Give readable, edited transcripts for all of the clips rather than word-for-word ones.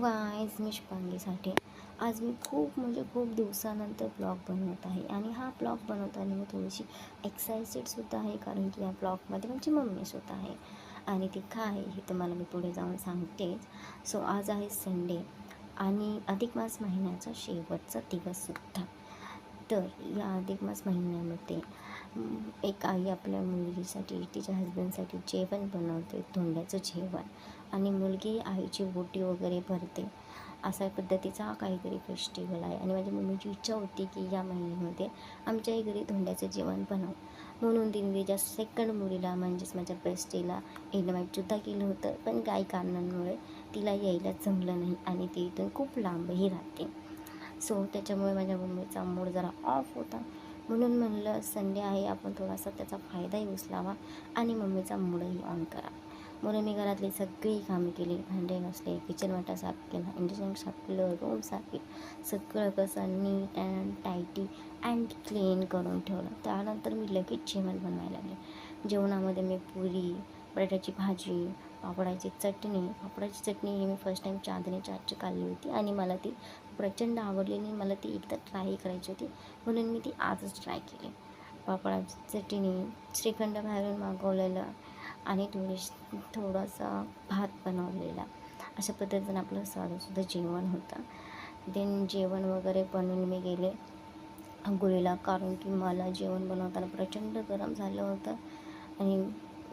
Guys, मी शुभांगी. आज मी खूप दिवसानंतर ब्लॉग बनवत आहे आणि हा ब्लॉग बनवताना मी थोडीशी एक्सायटेडसुद्धा आहे, कारण की या ब्लॉगमध्ये माझी मम्मीसुद्धा आहे आणि ती काय हे तुम्हाला मी पुढे जाऊन सांगतेच. सो आज आहे संडे आणि अधिक मास महिन्याचा शेवटचा दिवससुद्धा. तर या अधिक मास महिन्यामध्ये एक आई आपल्या मुलगीसाठी, तिच्या हजबंडसाठी जेवण बनवते, धोंड्याचं जेवण, आणि मुलगी आईची ओटी वगैरे भरते. अशा पद्धतीचा हा काहीतरी फेस्टिवल आहे आणि माझ्या मम्मीची इच्छा होती की या महिन्यामध्ये आमच्याही घरी धोंड्याचं जेवण बनव, म्हणून तिने तिच्या सेकंड मुलीला म्हणजेच माझ्या बेस्टीला इन्व्हाइटसुद्धा केलं होतं. पण काही कारणांमुळे तिला यायला जमलं नाही आणि ती इथून खूप लांबही राहते. सो त्याच्यामुळे माझ्या मम्मीचा मूड जरा ऑफ होता, म्हणून म्हणलं संडे आहे, आपण थोडासा त्याचा फायदाही उचलावा आणि मम्मीचा मूडही ऑन करा. म्हणून मी घरातली सगळी कामे केली, भांडे घासले, किचन वाटा साफ केला, इंडक्शन साफ केलं, रूम साफ केलं, सगळं कसं नीट अँड टायटी अँड क्लीन करून ठेवलं. त्यानंतर मी लगेच जेवण बनवायला लागले. जेवणामध्ये मी पुरी, बटाट्याची भाजी, पापडाची चटणी ही मी फर्स्ट टाईम चांदणीच्या हातची खाल्ली होती आणि मला ती प्रचंड आवडली आणि मला ती एकदा ट्राय करायची होती, म्हणून मी ती आजच ट्राय केली. पापडाची चटणी, श्रीखंड बाहेरून मागवलेलं आणि थोडासा भात बनवलेला. अशा पद्धतीनं आपलं साधंसुद्धा जेवण होतं. देन जेवण वगैरे बनवून मी गेले अंघोळीला, कारण की मला जेवण बनवताना प्रचंड गरम झालं होतं आणि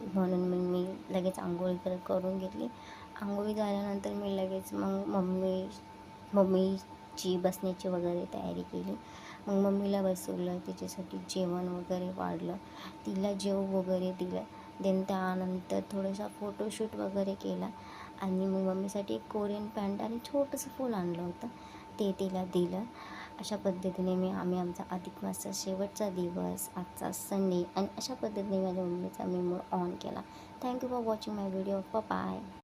म्हणून मी लगेच आंघोळी करून घेतली. आंघोळी झाल्यानंतर मी लगेच मग मम्मीची बसण्याची वगैरे तयारी केली. मग मम्मीला बसवलं, तिच्यासाठी जेवण वगैरे वाढलं, तिला जेव वगैरे दिलं. देन त्यानंतर थोडासा फोटोशूट वगैरे केला आणि मग मम्मीसाठी एक कोरियन पॅन्ट आणि छोटंसं फूल आणलं होतं, ते तिला दिलं. अशा पद्धतीने आम्ही आमचा अधिक मासचा शेवटचा दिवस, आजचा संडे, आणि अशा पद्धतीने माझ्या मम्मीचा मी मूड ऑन केला. Thank you for watching my video. Bye.